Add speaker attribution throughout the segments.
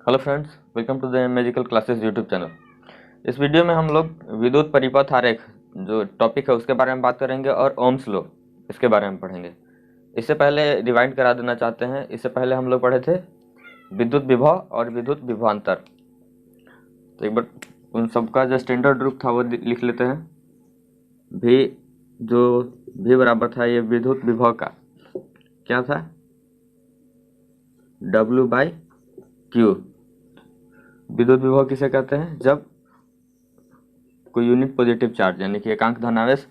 Speaker 1: Hello friends, welcome to the magical classes YouTube channel. इस video में हम लोग विद्युत परिपथ आरेख जो टॉपिक है उसके बारे में बात करेंगे और ओम्स लॉ इसके बारे में पढ़ेंगे। इससे पहले रिवाइंड करा देना चाहते हैं, इससे पहले हम लोग पढ़े थे विद्युत विभव और विद्युत विभवांतर। तो एक बार उन सबका जो स्टैंडर्ड रूप था वो लिख लेते हैं। भी जो भी बराबर था ये विद्युत विभव का क्या था, W/Q। विद्युत विभव किसे कहते हैं? जब कोई यूनिट पॉजिटिव चार्ज यानी कि एकांक धनावेश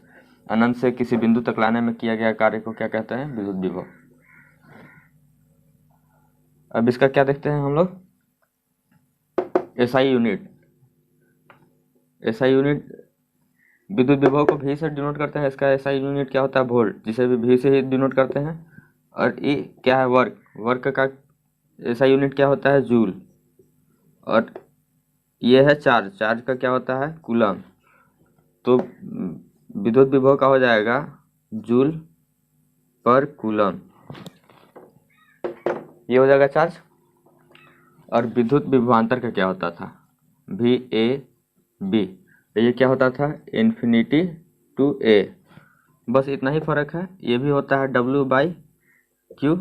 Speaker 1: अनंत से किसी बिंदु तक लाने में किया गया कार्य को क्या कहते हैं? विद्युत विभव। अब इसका क्या देखते हैं हम लोग, एसआई यूनिट। एसआई यूनिट विद्युत विभव को भी से डिनोट करते हैं। इसका एसआई यूनिट क्या होता है? वोल्ट, जिसे भी से ही डिनोट करते हैं। और ये क्या है? वर्क। वर्क का एसआई यूनिट क्या होता है? जूल। और ये है चार्ज। चार्ज का क्या होता है? कूलम। तो विद्युत विभव का हो जाएगा जूल पर कूलम, ये हो जाएगा चार्ज। और विद्युत विभवांतर का क्या होता था? VAB। ये क्या होता था? Infinity to A। बस इतना ही फर्क है। ये भी होता है W/Q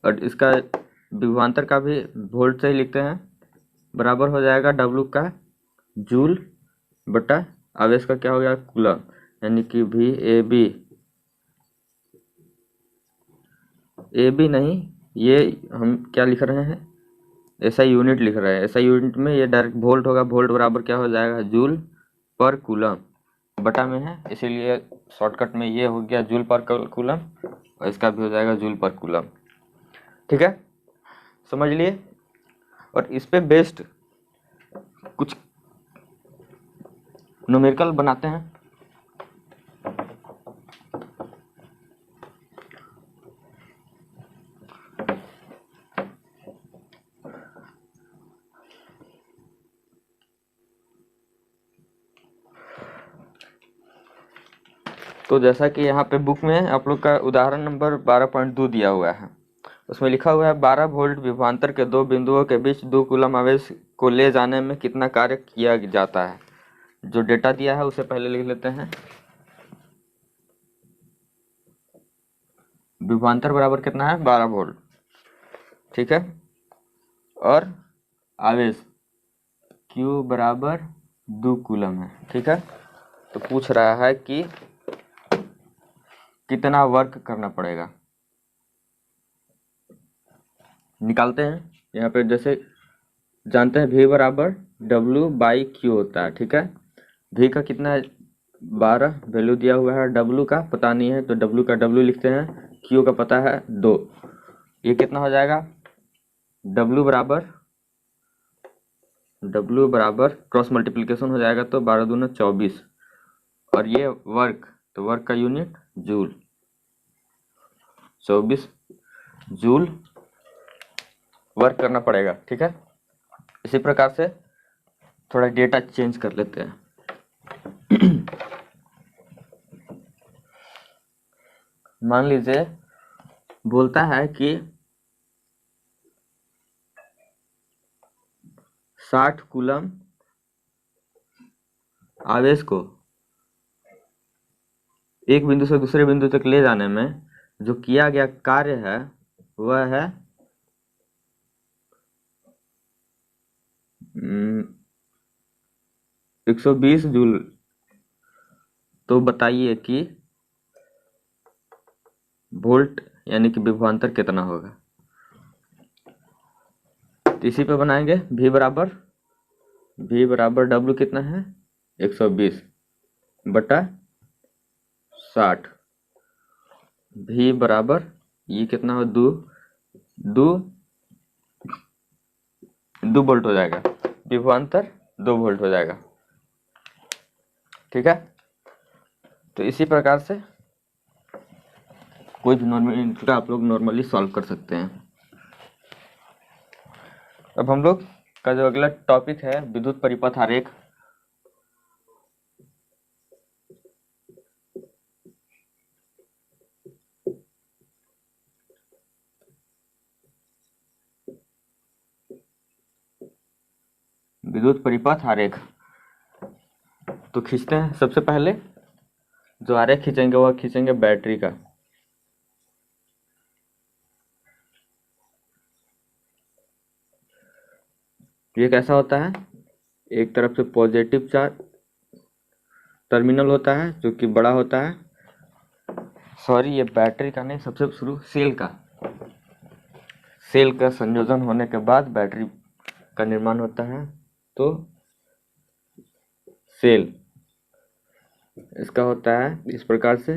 Speaker 1: और इसका विभवांतर का भी वोल्ट से ही लिखते हैं। बराबर हो जाएगा W का जूल बटा आवेश का क्या हो गया? कूलम, यानी कि VAB। AB नहीं, ये हम क्या लिख रहे हैं? एसआई यूनिट लिख रहे हैं। एसआई यूनिट में ये डायरेक्ट वोल्ट होगा। वोल्ट बराबर क्या हो जाएगा? जूल पर कूलम। बटा में है इसीलिए शॉर्टकट में ये हो गया जूल पर कूलम और इसका भी हो जाएगा जूल पर कूलम। ठीक है, समझ लिए। और इस पे बेस्ड कुछ न्यूमेरिकल बनाते हैं। तो जैसा कि यहाँ पे बुक में आप लोग का उदाहरण नंबर 12.2 दिया हुआ है, उसमें लिखा हुआ है 12 वोल्ट विभवांतर के दो बिंदुओं के बीच 2 कूलम आवेश को ले जाने में कितना कार्य किया जाता है। जो डेटा दिया है उसे पहले लिख लेते हैं। विभवांतर बराबर कितना है? 12 वोल्ट। ठीक है, और आवेश Q बराबर 2 कूलम है। ठीक है, तो पूछ रहा है कि कितना वर्क करना पड़ेगा। निकालते हैं। यहाँ पे जैसे जानते हैं V बराबर W/Q होता है। ठीक है, V का कितना है? 12 वैल्यू दिया हुआ है। W का पता नहीं है तो W का W लिखते हैं। Q का पता है 2। ये कितना हो जाएगा? W बराबर क्रॉस मल्टीप्लिकेशन हो जाएगा तो 12 दूना 24। और ये वर्क, तो वर्क का यूनिट जूल। 24 जूल वर्क करना पड़ेगा। ठीक है, इसी प्रकार से थोड़ा डेटा चेंज कर लेते हैं। मान लीजिए बोलता है कि 60 कूलम आवेश को एक बिंदु से दूसरे बिंदु तक ले जाने में जो किया गया कार्य है वह है 120 जूल। तो बताइए कि वोल्ट यानी कि विभवांतर कितना होगा। तो इसी पे बनाएंगे। V बराबर W कितना है? 120 बटा 60। V बराबर ये कितना हो? 2 वोल्ट हो जाएगा। विभवांतर 2 वोल्ट हो जाएगा। ठीक है, तो इसी प्रकार से कोई भी नॉर्मल आप लोग नॉर्मली सॉल्व कर सकते हैं। अब हम लोग का जो अगला टॉपिक है विद्युत परिपथ आरेख। विद्युत परिपथ आरेख। तो खींचते हैं। सबसे पहले जो आरेख खींचेंगे वह खींचेंगे बैटरी का। ये कैसा होता है, एक तरफ से पॉजिटिव चार्ज टर्मिनल होता है जो कि बड़ा होता है, सॉरी ये बैटरी का नहीं, सबसे शुरू सेल का संयोजन होने के बाद बैटरी का निर्माण होता है। तो सेल इसका होता है इस प्रकार से,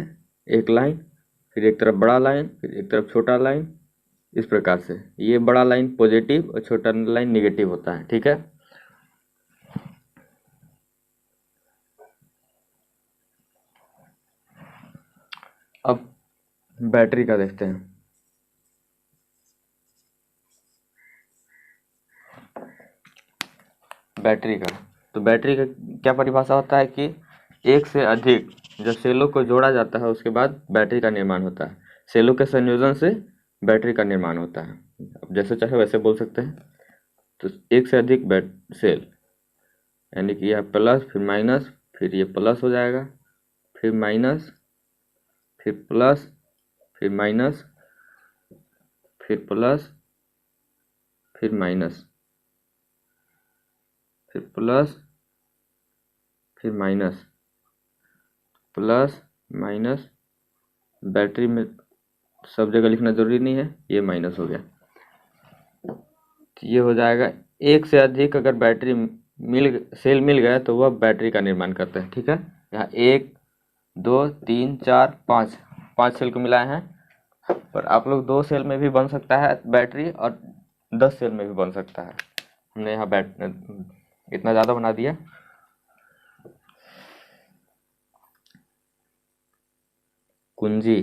Speaker 1: एक लाइन, फिर एक तरफ बड़ा लाइन, फिर एक तरफ छोटा लाइन, इस प्रकार से। ये बड़ा लाइन पॉजिटिव और छोटा लाइन निगेटिव होता है, ठीक है। अब बैटरी का देखते हैं। बैटरी का, तो बैटरी का क्या परिभाषा होता है कि एक से अधिक जब सेलों को जोड़ा जाता है उसके बाद बैटरी का निर्माण होता है। सेलों के संयोजन से बैटरी का निर्माण होता है। अब जैसे चाहे वैसे बोल सकते हैं। तो एक से अधिक सेल, यानी कि यह प्लस फिर माइनस, फिर ये प्लस हो जाएगा, फिर माइनस, फिर प्लस, फिर माइनस, फिर प्लस, फिर माइनस, फिर प्लस, फिर माइनस, प्लस माइनस। बैटरी में सब जगह लिखना जरूरी नहीं है, ये माइनस हो गया। तो ये हो जाएगा एक से अधिक अगर बैटरी सेल मिल गया तो वह बैटरी का निर्माण करता है, ठीक है। यहाँ 1 2 3 4 5 सेल को मिलाए हैं, पर आप लोग 2 सेल में भी बन सकता है बैटरी और 10 सेल में भी बन सकता है। हमने यहाँ इतना ज़्यादा बना दिया। कुंजी,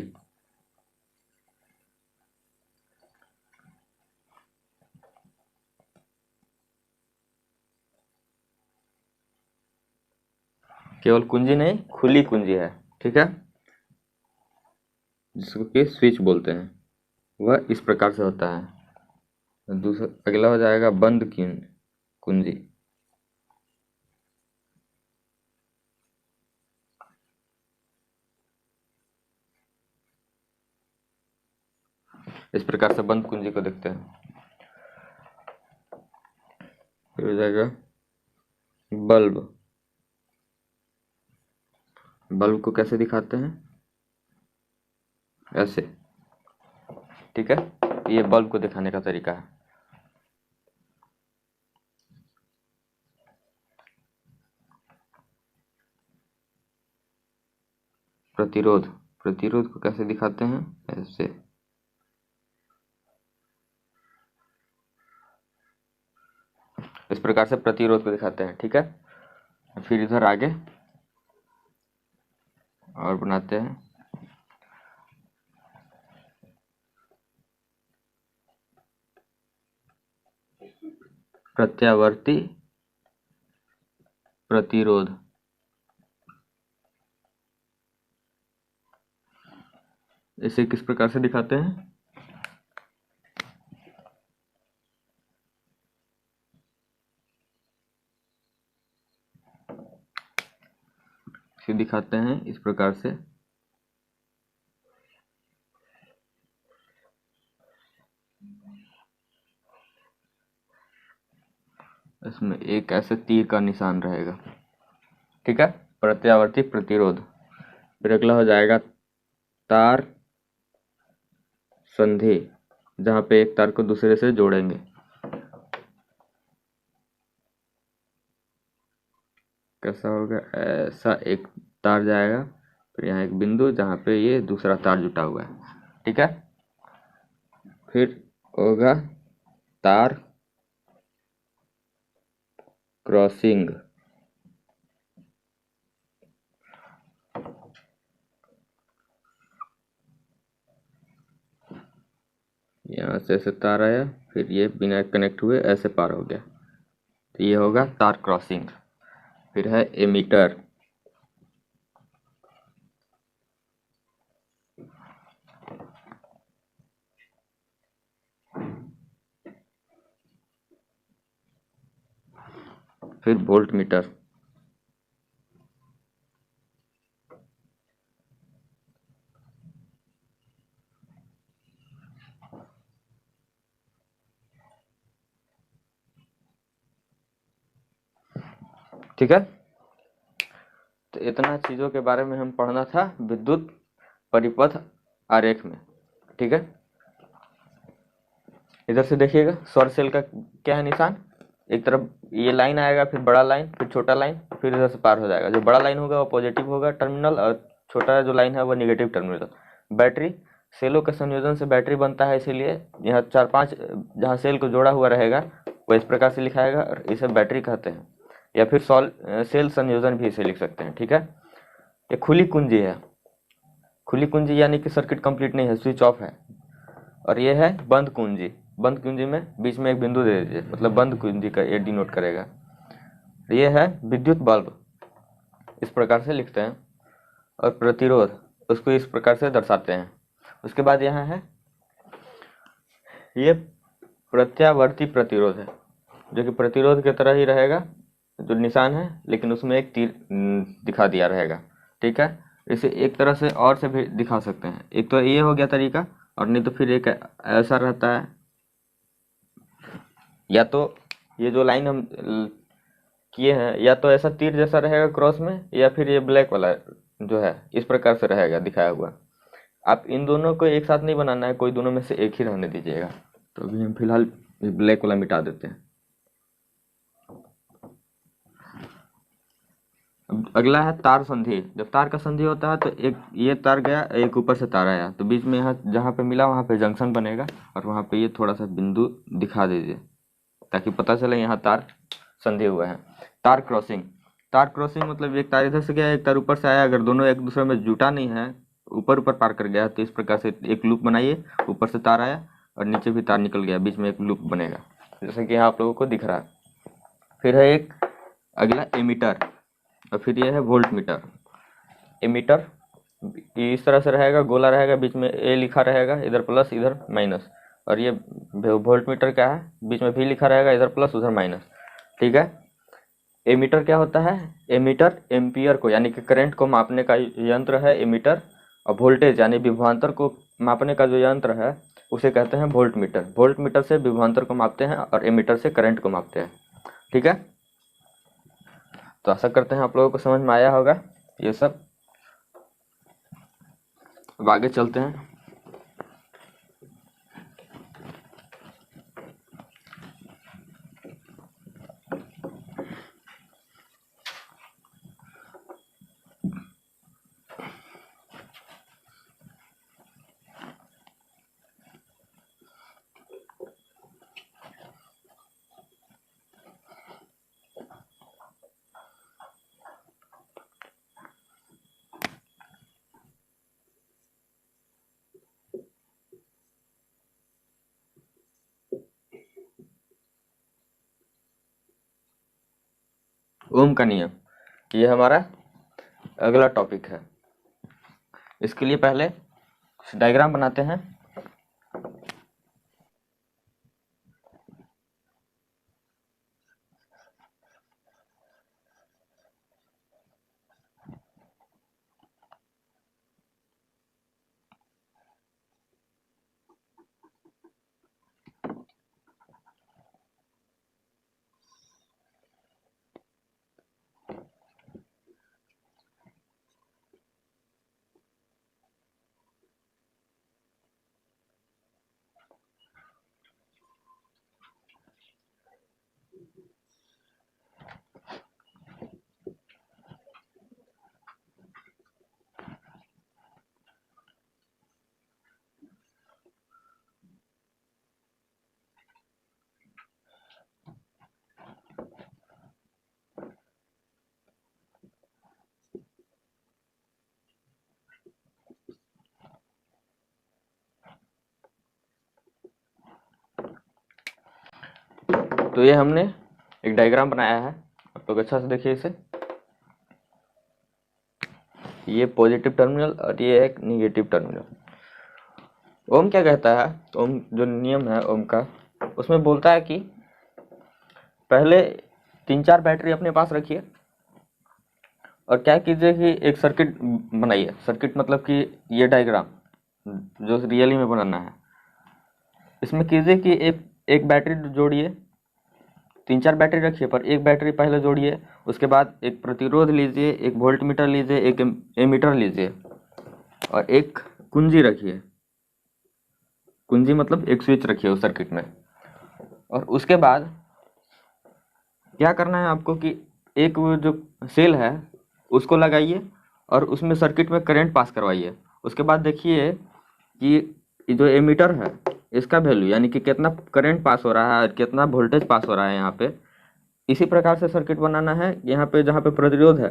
Speaker 1: केवल कुंजी नहीं, खुली कुंजी है, ठीक है, जिसको कि स्विच बोलते हैं, वह इस प्रकार से होता है। दूसरा अगला हो जाएगा बंद कुंजी। इस प्रकार से बंद कुंजी को देखते हैं। फिर हो जाएगा बल्ब। बल्ब को कैसे दिखाते हैं, ऐसे, ठीक है। ये बल्ब को दिखाने का तरीका है। प्रतिरोध, प्रतिरोध को कैसे दिखाते हैं, ऐसे। इस प्रकार से प्रतिरोध को दिखाते हैं, ठीक है। फिर इधर आगे और बनाते हैं प्रत्यावर्ती प्रतिरोध। इसे किस प्रकार से दिखाते हैं, इसे दिखाते हैं इस प्रकार से। इसमें एक ऐसे तीर का निशान रहेगा, ठीक है, प्रत्यावर्ती प्रतिरोध। फिर अगला हो जाएगा तार संधि, जहां पे एक तार को दूसरे से जोड़ेंगे। कैसा होगा, ऐसा एक तार जाएगा, फिर यहाँ एक बिंदु जहां पे ये दूसरा तार जुटा हुआ है, ठीक है। फिर होगा तार क्रॉसिंग। यहाँ से ऐसे तार आया, फिर ये बिना कनेक्ट हुए ऐसे पार हो गया, तो ये होगा तार क्रॉसिंग। फिर है एमीटर। फिर वोल्ट मीटर। ठीक है, तो इतना चीज़ों के बारे में हम पढ़ना था विद्युत परिपथ आरेख में। ठीक है, इधर से देखिएगा सौर सेल का क्या है निशान, एक तरफ ये लाइन आएगा, फिर बड़ा लाइन, फिर छोटा लाइन, फिर इधर से पार हो जाएगा। जो बड़ा लाइन होगा वो पॉजिटिव होगा टर्मिनल, और छोटा जो लाइन है वो निगेटिव टर्मिनल। बैटरी, सेलों के संयोजन से बैटरी बनता है, इसीलिए यहाँ 4-5 जहाँ सेल को जोड़ा हुआ रहेगा वो इस प्रकार से लिखाएगा, और इसे बैटरी कहते हैं, या फिर सेल संयोजन भी इसे लिख सकते हैं। ठीक है, ये खुली कुंजी है, खुली कुंजी यानी कि सर्किट कंप्लीट नहीं है, स्विच ऑफ है। और ये है बंद कुंजी, बंद कुंजी में बीच में एक बिंदु दे दीजिए, मतलब बंद कुंजी का ये डिनोट करेगा। ये है विद्युत बल्ब, इस प्रकार से लिखते हैं। और प्रतिरोध, उसको इस प्रकार से दर्शाते हैं। उसके बाद यहाँ है ये प्रत्यावर्ती प्रतिरोध है, जो कि प्रतिरोध की तरह ही रहेगा, जो निशान है, लेकिन उसमें एक तीर दिखा दिया रहेगा। ठीक है, इसे एक तरह से और से भी दिखा सकते हैं। एक तो ये हो गया तरीका, और नहीं तो फिर एक ऐसा रहता है, या तो ये जो लाइन हम किए हैं, या तो ऐसा तीर जैसा रहेगा क्रॉस में, या फिर ये ब्लैक वाला जो है इस प्रकार से रहेगा दिखाया हुआ। आप इन दोनों को एक साथ नहीं बनाना है, कोई दोनों में से एक ही रहने दीजिएगा। तो अभी हम फिलहाल ब्लैक वाला मिटा देते हैं। अब अगला है तार संधि। जब तार का संधि होता है तो एक ये तार गया, एक ऊपर से तार आया, तो बीच में यहाँ जहाँ पे मिला वहाँ पे जंक्शन बनेगा, और वहाँ पे ये थोड़ा सा बिंदु दिखा दीजिए ताकि पता चले यहाँ तार संधि हुआ है। तार क्रॉसिंग, तार क्रॉसिंग मतलब एक तार इधर से गया, एक तार ऊपर से आया, अगर दोनों एक दूसरे में जुटा नहीं है, ऊपर ऊपर पार कर गया, तो इस प्रकार से एक लूप बनाइए, ऊपर से तार आया और नीचे भी तार निकल गया, बीच में एक लूप बनेगा, जैसे कि यहाँ आप लोगों को दिख रहा है। फिर है एक अगला एमीटर, और फिर ये है वोल्ट मीटर। एमीटर इस तरह से रहेगा, गोला रहेगा, बीच में ए लिखा रहेगा, इधर प्लस इधर माइनस। और ये वोल्ट मीटर क्या है, बीच में भी लिखा रहेगा, इधर प्लस उधर माइनस। ठीक है, एमीटर क्या होता है, एमीटर एम्पियर को यानी कि करंट को मापने का यंत्र है एमीटर, और वोल्टेज यानी विभवांतर को मापने का जो यंत्र है उसे कहते हैं वोल्ट मीटर। वोल्ट मीटर से विभवांतर को मापते हैं और एमीटर से करंट को मापते हैं। ठीक है, तो आशा करते हैं आप लोगों को समझ में आया होगा ये सब। अब आगे चलते हैं। ओम का नियम, ये हमारा अगला टॉपिक है। इसके लिए पहले डायग्राम बनाते हैं। तो ये हमने एक डायग्राम बनाया है, आप लोग अच्छा से देखिए इसे। ये पॉजिटिव टर्मिनल और ये एक निगेटिव टर्मिनल। ओम क्या कहता है, ओम जो नियम है ओम का, उसमें बोलता है कि पहले 3-4 बैटरी अपने पास रखिए और क्या कीजिए कि एक सर्किट बनाइए। सर्किट मतलब कि ये डायग्राम जो रियली में बनाना है, इसमें कीजिए कि एक एक बैटरी जोड़िए, 3-4 बैटरी रखिए पर एक बैटरी पहले जोड़िए। उसके बाद एक प्रतिरोध लीजिए, एक वोल्ट मीटर लीजिए, एक एमीटर लीजिए और एक कुंजी रखिए। कुंजी मतलब एक स्विच रखिए उस सर्किट में। और उसके बाद क्या करना है आपको कि एक वो जो सेल है उसको लगाइए और उसमें सर्किट में करंट पास करवाइए। उसके बाद देखिए कि जो एमीटर है इसका वैल्यू यानी कि कितना करंट पास हो रहा है, कितना वोल्टेज पास हो रहा है यहाँ पे। इसी प्रकार से सर्किट बनाना है। यहाँ पे जहाँ पे प्रतिरोध है,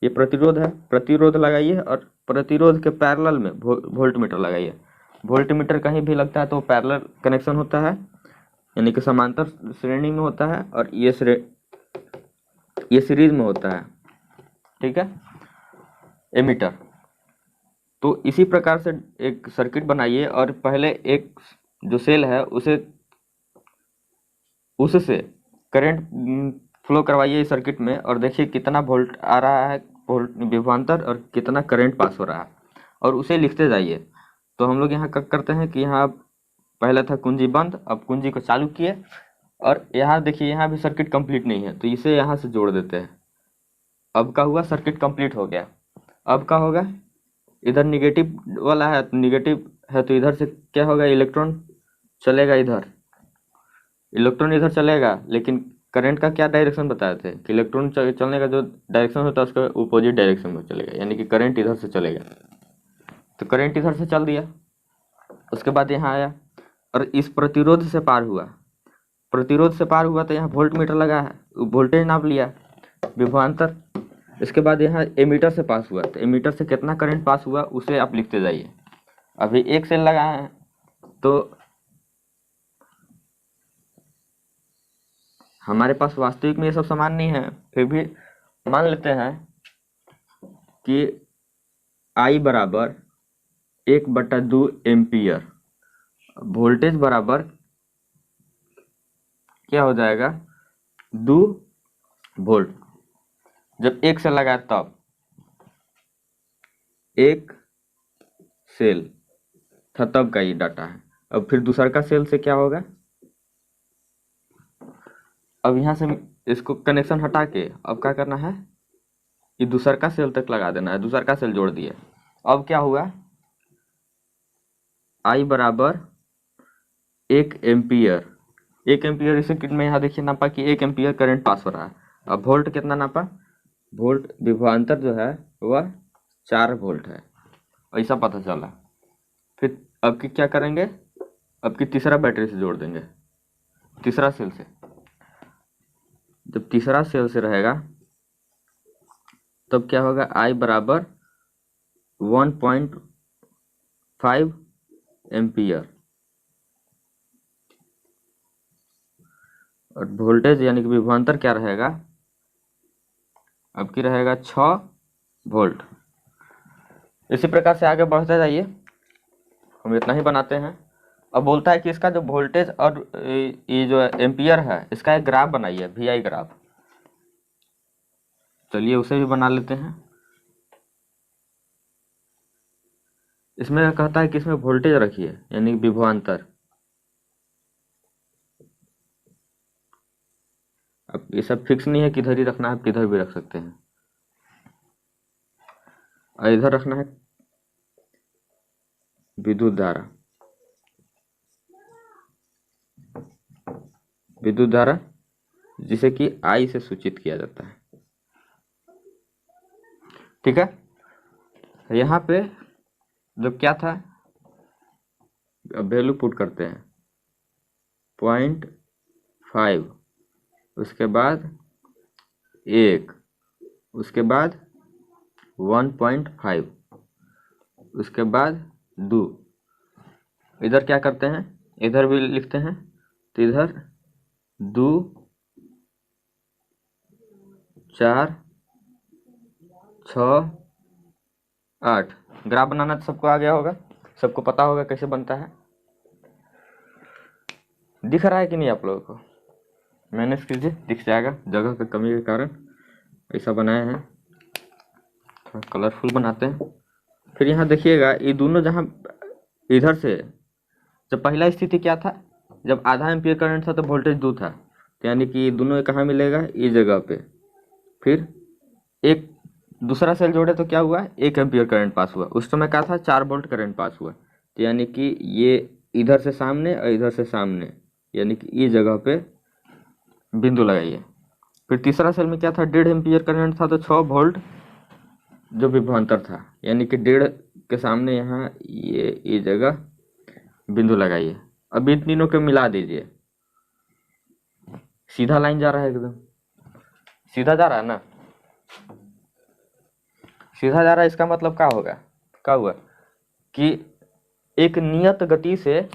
Speaker 1: ये प्रतिरोध है, प्रतिरोध लगाइए और प्रतिरोध के पैरेलल में वोल्ट मीटर लगाइए। वोल्ट मीटर कहीं भी लगता है तो पैरेलल कनेक्शन होता है, यानी कि समांतर श्रेणी में होता है, और ये सीरीज में होता है। ठीक है, एमीटर। तो इसी प्रकार से एक सर्किट बनाइए और पहले एक जो सेल है उससे करंट फ्लो करवाइए इस सर्किट में और देखिए कितना वोल्ट आ रहा है, वोल्ट विभवांतर, और कितना करंट पास हो रहा है, और उसे लिखते जाइए। तो हम लोग यहाँ करते हैं कि यहाँ पहले था कुंजी बंद, अब कुंजी को चालू किए और यहाँ देखिए यहाँ भी सर्किट कंप्लीट नहीं है तो इसे यहाँ से जोड़ देते हैं। अब का हुआ, सर्किट कंप्लीट हो गया। अब का होगा, इधर निगेटिव वाला है, निगेटिव है तो इधर से क्या होगा, इलेक्ट्रॉन चलेगा इधर, इलेक्ट्रॉन इधर चलेगा। लेकिन करंट का क्या डायरेक्शन बताए थे कि इलेक्ट्रॉन चलने का जो डायरेक्शन होता है उसका अपोजिट डायरेक्शन में चलेगा, यानी कि करंट इधर से चलेगा। तो करंट इधर से चल दिया। उसके बाद यहाँ आया और इस प्रतिरोध से पार हुआ, प्रतिरोध से पार हुआ तो यहाँ वोल्ट मीटर लगा है, वोल्टेज नाप लिया, विभवांतर। इसके बाद यहाँ एमीटर से पास हुआ तो एमीटर से कितना करंट पास हुआ उसे आप लिखते जाइए। अभी एक सेल लगा है तो हमारे पास वास्तविक में ये सब सामान नहीं है, फिर भी मान लेते हैं कि I बराबर 1/2 एम्पियर, वोल्टेज बराबर क्या हो जाएगा, 2 वोल्ट। जब एक सेल लगाया तब एक सेल था तब का ये डाटा है। अब फिर दूसरा का सेल से क्या होगा, अब यहाँ से इसको कनेक्शन हटा के अब क्या करना है, ये दूसरा का सेल तक लगा देना है। दूसरा का सेल जोड़ दिए। अब क्या हुआ, I बराबर 1 एम्पियर, 1 एम्पियर इस सर्किट में यहाँ देखिए नापा कि 1 एम्पियर करंट पास हो रहा है। अब वोल्ट कितना नापा, वोल्ट विभवांतर जो है वह 4 वोल्ट है, ऐसा पता चला। फिर अब की क्या करेंगे, अब की तीसरा बैटरी से जोड़ देंगे, तीसरा सेल से। जब तीसरा सेल से रहेगा तब क्या होगा, I बराबर 1.5 एम्पियर और वोल्टेज यानी कि विभवांतर क्या रहेगा, अब की रहेगा 6 वोल्ट। इसी प्रकार से आगे बढ़ते जाइए, हम इतना ही बनाते हैं। अब बोलता है कि इसका जो वोल्टेज और ये जो एम्पियर है इसका एक ग्राफ बनाइए, VI ग्राफ। चलिए उसे भी बना लेते हैं। इसमें कहता है कि इसमें वोल्टेज रखिए यानी विभवांतर। अब ये सब फिक्स नहीं है किधर ही रखना है, किधर भी रख सकते हैं। और इधर रखना है विद्युत धारा, विद्युत धारा जिसे कि I से सूचित किया जाता है। ठीक है, यहाँ पे जब क्या था, अब वैल्यू पुट करते हैं 0.5, उसके बाद 1, उसके बाद 1.5, उसके बाद 2। इधर क्या करते हैं, इधर भी लिखते हैं तो इधर 2, 4, 6, 8। ग्राफ बनाना तो सबको आ गया होगा, सबको पता होगा कैसे बनता है। दिख रहा है कि नहीं आप लोगों को। मैनेज कीजिए, दिख जाएगा। जगह की कमी के कारण ऐसा बनाए हैं, थोड़ा कलरफुल बनाते हैं। फिर यहाँ देखिएगा, ये दोनों जहाँ इधर से, जब पहला स्थिति क्या था, जब आधा एम्पियर करंट था तो वोल्टेज 2 था, तो यानी कि दोनों कहाँ मिलेगा, इस जगह पे। फिर एक दूसरा सेल जोड़े तो क्या हुआ, 1 एम्पियर करंट पास हुआ। उस समय क्या था, 4 वोल्ट करंट पास हुआ। तो यानी कि ये इधर से सामने और इधर से सामने, यानी कि इस जगह पे बिंदु लगाइए। फिर तीसरा सेल में क्या था, 1.5 एम्पियर करंट था तो 6 वोल्ट जो विभवांतर था, यानी कि 1.5 के सामने यहाँ ये जगह बिंदु लगाइए। अब इन तीनों को मिला दीजिए, सीधा लाइन जा रहा है, एकदम सीधा जा रहा है ना, सीधा जा रहा है। इसका मतलब क्या होगा, क्या हुआ कि एक नियत गति से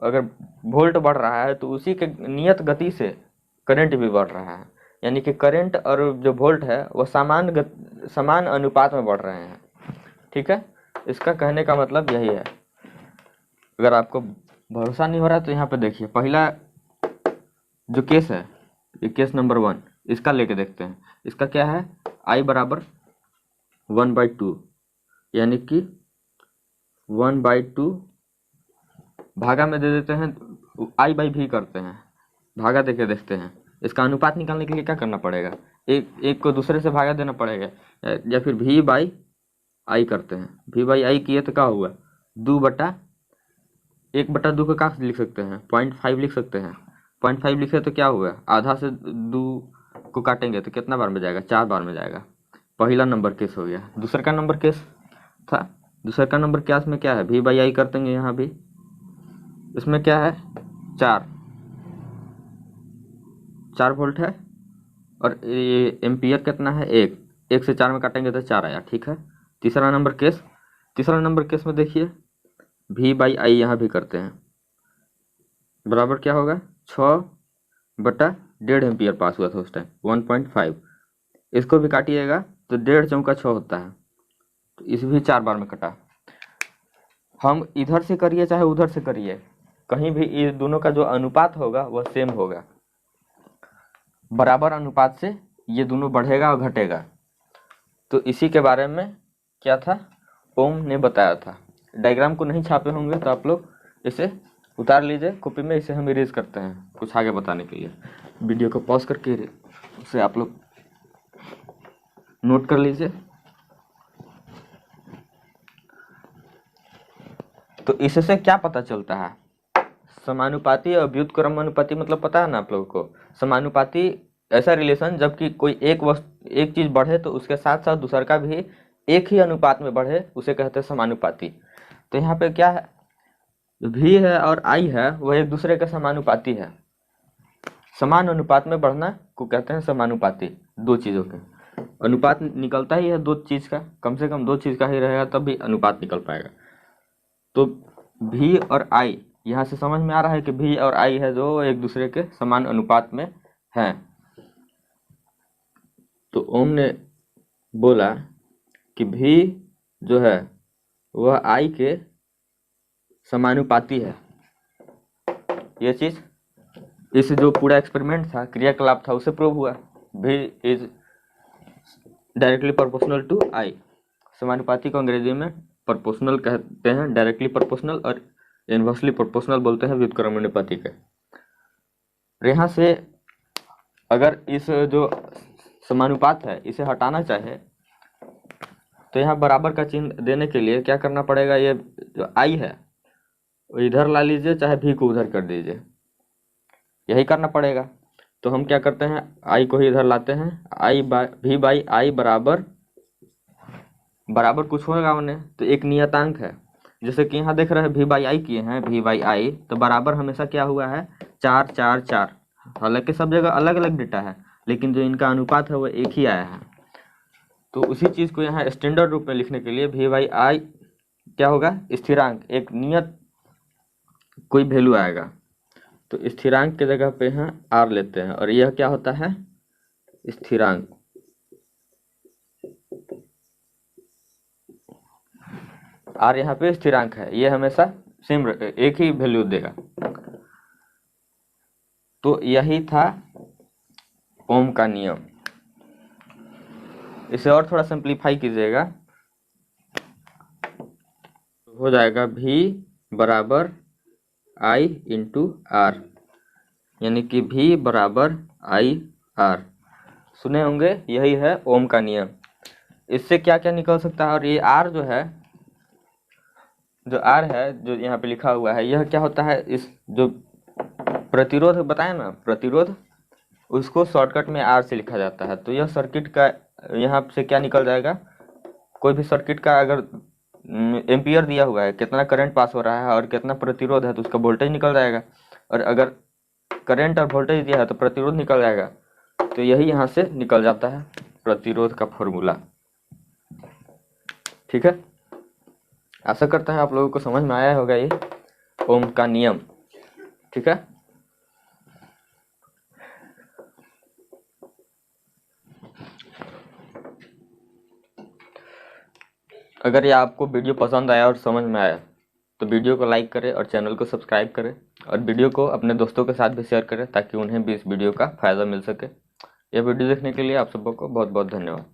Speaker 1: अगर वोल्ट बढ़ रहा है तो उसी के नियत गति से करंट भी बढ़ रहा है, यानी कि करंट और जो वोल्ट है वो समान अनुपात में बढ़ रहे हैं। ठीक है, इसका कहने का मतलब यही है। अगर आपको भरोसा नहीं हो रहा तो यहाँ पे देखिए, पहला जो केस है, ये केस नंबर 1, इसका लेके देखते हैं। इसका क्या है, I बराबर 1/2, यानी कि 1/2 भागा में दे देते हैं, I/V करते हैं, भागा देके देखते हैं। इसका अनुपात निकालने के लिए क्या करना पड़ेगा, एक को दूसरे से भागा देना पड़ेगा, या फिर V/I करते हैं। V/I किए तो क्या हुआ, 1/2 को क्या लिख सकते हैं, 0.5 लिख सकते हैं। 0.5 लिखे तो क्या हुआ, आधा से 2 को काटेंगे तो कितना बार में जाएगा, 4 बार में जाएगा। पहला नंबर केस हो गया। दूसरा का नंबर केस था, दूसरा का नंबर केस में क्या है, V/I कर देंगे यहाँ भी। इसमें क्या है, 4 वोल्ट है, और ये एम्पियर कितना है, 1 से 4 में काटेंगे तो 4 आया। ठीक है, तीसरा नंबर केस में देखिए, V/I यहाँ भी करते हैं, बराबर क्या होगा, 6/1.5 एम्पियर पास हुआ था उस टाइम, 1.5। इसको भी काटिएगा तो 1.5 चौका 6 होता है, तो इस भी 4 बार में कटा। हम इधर से करिए चाहे उधर से करिए, कहीं भी ये दोनों का जो अनुपात होगा वह सेम होगा, बराबर अनुपात से ये दोनों बढ़ेगा और घटेगा। तो इसी के बारे में क्या था, ओम ने बताया था। डायग्राम को नहीं छापे होंगे तो आप लोग इसे उतार लीजिए कॉपी में, इसे हम इरेज करते हैं कुछ आगे बताने के लिए। वीडियो को पॉज करके उसे आप लोग नोट कर लीजिए। तो इससे क्या पता चलता है, समानुपाती और व्युत्क्रमानुपाती मतलब पता है ना आप लोगों को। समानुपाती ऐसा रिलेशन जबकि कोई एक चीज बढ़े तो उसके साथ साथ दूसर का भी एक ही अनुपात में बढ़े, उसे कहते हैं समानुपाती। तो यहाँ पे क्या है, V है और I है वह एक दूसरे के समानुपाती है। समान अनुपात में बढ़ना को कहते हैं समानुपाती। दो चीजों के अनुपात निकलता ही है, दो चीज का, कम से कम 2 चीज का ही रहेगा तब भी अनुपात निकल पाएगा। तो V और I, यहाँ से समझ में आ रहा है कि V और I है जो एक दूसरे के समान अनुपात में हैं। तो ओम ने बोला कि V जो है वह I के समानुपाती है। ये चीज इस जो पूरा एक्सपेरिमेंट था, क्रियाकलाप था, उसे प्रूव हुआ। V is directly proportional to I। समानुपाती को अंग्रेजी में प्रोपोर्शनल कहते हैं, डायरेक्टली प्रोपोर्शनल, और इनवर्सली प्रोपोर्शनल बोलते हैं व्युत्क्रमानुपाती के। यहाँ से अगर इस जो समानुपात है इसे हटाना चाहे तो यहाँ बराबर का चिन्ह देने के लिए क्या करना पड़ेगा, ये जो I है वो इधर ला लीजिए, चाहे V को उधर कर दीजिए, यही करना पड़ेगा। तो हम क्या करते हैं, I को ही इधर लाते हैं, V/I बराबर कुछ होगा उन्हें, तो एक नियतांक है। जैसे कि यहाँ देख रहे हैं V/I किए हैं, V/I तो बराबर हमेशा क्या हुआ है, 4 4 4। हालांकि सब जगह अलग अलग डेटा है लेकिन जो इनका अनुपात है वो एक ही आया है। तो उसी चीज को यहाँ स्टैंडर्ड रूप में लिखने के लिए V/I क्या होगा, स्थिरांक, एक नियत कोई वैल्यू आएगा। तो स्थिरांक के जगह पे यहाँ R लेते हैं, और यह क्या होता है, स्थिरांक। R यहाँ पे स्थिरांक है, ये हमेशा सेम एक ही वैल्यू देगा। तो यही था ओम का नियम। इसे और थोड़ा सिंप्लीफाई कीजिएगा, हो जाएगा V बराबर I इंटू आर, यानी कि V बराबर I R। सुने होंगे, यही है ओम का नियम। इससे क्या क्या निकल सकता है, और ये R जो है, जो R है जो यहाँ पे लिखा हुआ है, यह क्या होता है, इस जो प्रतिरोध बताया ना, प्रतिरोध, उसको शॉर्टकट में R से लिखा जाता है। तो यह सर्किट का यहाँ से क्या निकल जाएगा, कोई भी सर्किट का अगर एम्पियर दिया हुआ है, कितना करंट पास हो रहा है और कितना प्रतिरोध है, तो उसका वोल्टेज निकल जाएगा। और अगर करंट और वोल्टेज दिया है तो प्रतिरोध निकल जाएगा। तो यही यहाँ से निकल जाता है प्रतिरोध का फॉर्मूला। ठीक है, आशा करता है आप लोगों को समझ में आया होगा ये ओम का नियम। ठीक है, अगर ये आपको वीडियो पसंद आया और समझ में आया तो वीडियो को लाइक करें और चैनल को सब्सक्राइब करें, और वीडियो को अपने दोस्तों के साथ भी शेयर करें ताकि उन्हें भी इस वीडियो का फ़ायदा मिल सके। यह वीडियो देखने के लिए आप सबको बहुत बहुत धन्यवाद।